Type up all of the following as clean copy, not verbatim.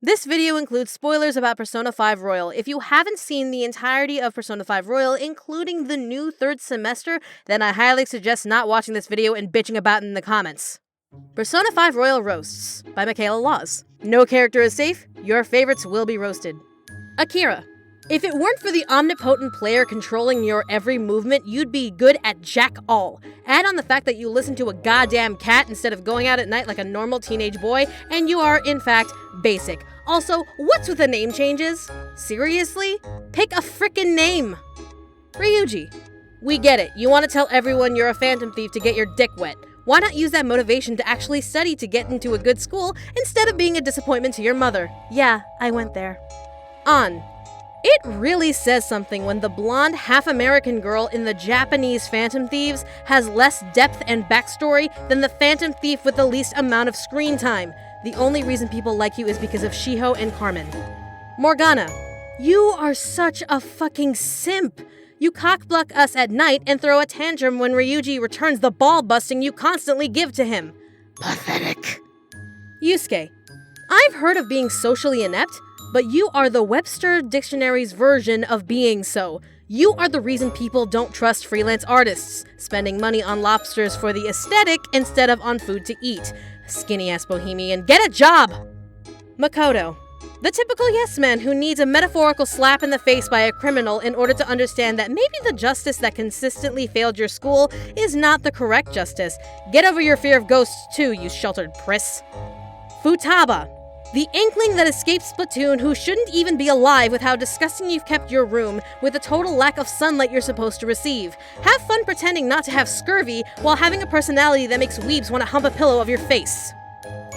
This video includes spoilers about Persona 5 Royal. If you haven't seen the entirety of Persona 5 Royal, including the new third semester, then I highly suggest not watching this video and bitching about it in the comments. Persona 5 Royal Roasts by Michaela Laws. No character is safe, your favorites will be roasted. Akira. If it weren't for the omnipotent player controlling your every movement, you'd be good at jack all. Add on the fact that you listen to a goddamn cat instead of going out at night like a normal teenage boy, and you are, in fact, basic. Also, what's with the name changes? Seriously? Pick a frickin' name! Ryuji. We get it, you want to tell everyone you're a phantom thief to get your dick wet. Why not use that motivation to actually study to get into a good school instead of being a disappointment to your mother? Yeah, I went there. An. It really says something when the blonde, half-American girl in the Japanese Phantom Thieves has less depth and backstory than the Phantom Thief with the least amount of screen time. The only reason people like you is because of Shiho and Carmen. Morgana. You are such a fucking simp. You cockblock us at night and throw a tantrum when Ryuji returns the ball-busting you constantly give to him. Pathetic. Yusuke. I've heard of being socially inept, but you are the Webster Dictionary's version of being so. You are the reason people don't trust freelance artists, spending money on lobsters for the aesthetic instead of on food to eat. Skinny-ass bohemian, get a job! Makoto. The typical yes-man who needs a metaphorical slap in the face by a criminal in order to understand that maybe the justice that consistently failed your school is not the correct justice. Get over your fear of ghosts too, you sheltered priss. Futaba. The inkling that escaped Splatoon who shouldn't even be alive with how disgusting you've kept your room with the total lack of sunlight you're supposed to receive. Have fun pretending not to have scurvy while having a personality that makes weebs want to hump a pillow of your face.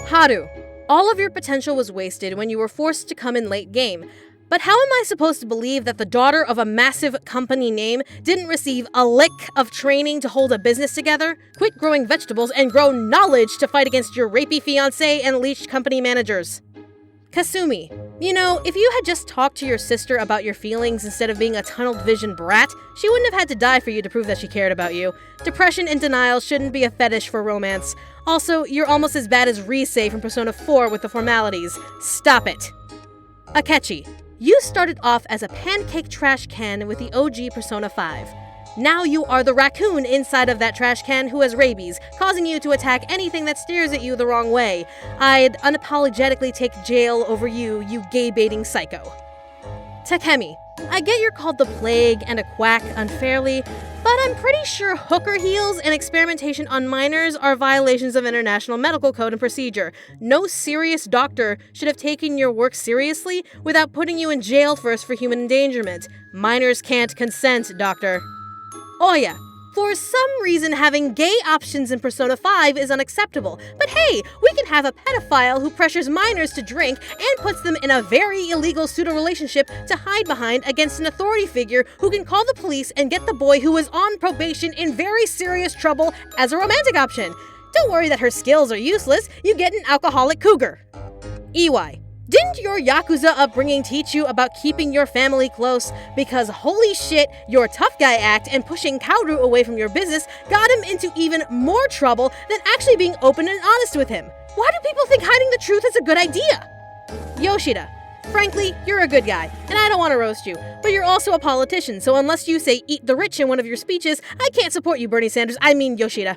Haru. All of your potential was wasted when you were forced to come in late game. But how am I supposed to believe that the daughter of a massive company name didn't receive a lick of training to hold a business together, quit growing vegetables, and grow knowledge to fight against your rapey fiancé and leashed company managers? Kasumi. You know, if you had just talked to your sister about your feelings instead of being a tunneled vision brat, she wouldn't have had to die for you to prove that she cared about you. Depression and denial shouldn't be a fetish for romance. Also, you're almost as bad as Rise from Persona 4 with the formalities. Stop it. Akechi. You started off as a pancake trash can with the OG Persona 5. Now you are the raccoon inside of that trash can who has rabies, causing you to attack anything that stares at you the wrong way. I'd unapologetically take jail over you, you gay-baiting psycho. Takemi. I get you're called the plague and a quack unfairly, but I'm pretty sure hooker heels and experimentation on minors are violations of international medical code and procedure. No serious doctor should have taken your work seriously without putting you in jail first for human endangerment. Minors can't consent, doctor. Oya. For some reason, having gay options in Persona 5 is unacceptable. But hey, we can have a pedophile who pressures minors to drink and puts them in a very illegal pseudo-relationship to hide behind against an authority figure who can call the police and get the boy who is on probation in very serious trouble as a romantic option. Don't worry that her skills are useless, you get an alcoholic cougar. Iwai. Didn't your Yakuza upbringing teach you about keeping your family close? Because holy shit, your tough guy act and pushing Kaoru away from your business got him into even more trouble than actually being open and honest with him. Why do people think hiding the truth is a good idea? Yoshida. Frankly, you're a good guy, and I don't want to roast you, but you're also a politician, so unless you say eat the rich in one of your speeches, I can't support you, Bernie Sanders. I mean Yoshida.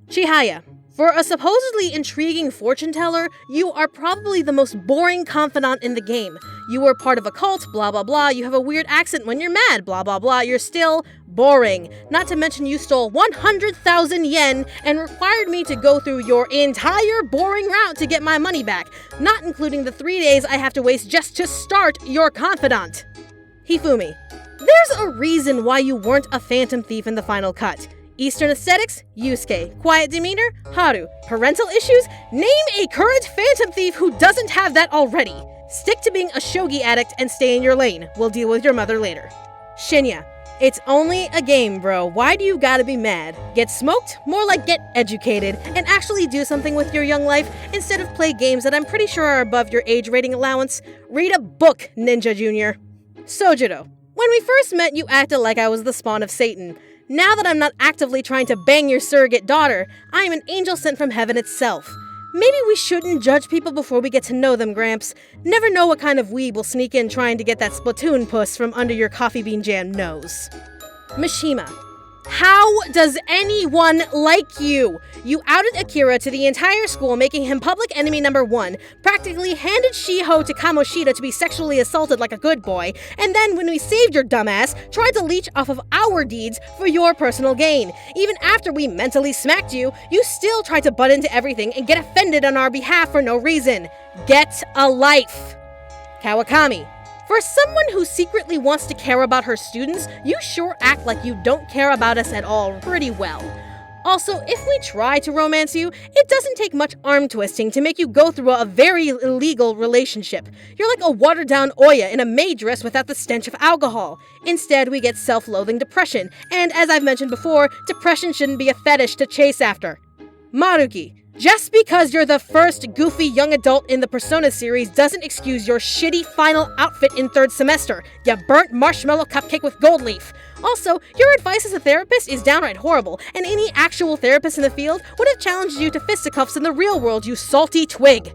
Chihaya. For a supposedly intriguing fortune teller, you are probably the most boring confidant in the game. You were part of a cult, blah blah blah, you have a weird accent when you're mad, blah blah blah, you're still boring. Not to mention you stole 100,000 yen and required me to go through your entire boring route to get my money back, not including the 3 days I have to waste just to start your confidant. Hifumi. There's a reason why you weren't a phantom thief in the final cut. Eastern aesthetics? Yusuke. Quiet demeanor? Haru. Parental issues? Name a current phantom thief who doesn't have that already. Stick to being a shogi addict and stay in your lane. We'll deal with your mother later. Shinya. It's only a game, bro. Why do you gotta be mad? Get smoked? More like get educated and actually do something with your young life instead of play games that I'm pretty sure are above your age rating allowance. Read a book, Ninja Jr. Sojiro. When we first met, you acted like I was the spawn of Satan. Now that I'm not actively trying to bang your surrogate daughter, I am an angel sent from heaven itself. Maybe we shouldn't judge people before we get to know them, Gramps. Never know what kind of weeb will sneak in trying to get that Splatoon puss from under your coffee bean jam nose. Mishima. How does anyone like you? You outed Akira to the entire school, making him public enemy number 1, practically handed Shiho to Kamoshida to be sexually assaulted like a good boy, and then when we saved your dumbass, tried to leech off of our deeds for your personal gain. Even after we mentally smacked you, you still tried to butt into everything and get offended on our behalf for no reason. Get a life. Kawakami. For someone who secretly wants to care about her students, you sure act like you don't care about us at all pretty well. Also, if we try to romance you, it doesn't take much arm twisting to make you go through a very illegal relationship. You're like a watered-down Oya in a maid dress without the stench of alcohol. Instead, we get self-loathing depression, and as I've mentioned before, depression shouldn't be a fetish to chase after. Maruki. Just because you're the first goofy young adult in the Persona series doesn't excuse your shitty final outfit in 3rd semester, you burnt marshmallow cupcake with gold leaf. Also, your advice as a therapist is downright horrible, and any actual therapist in the field would have challenged you to fisticuffs in the real world, you salty twig.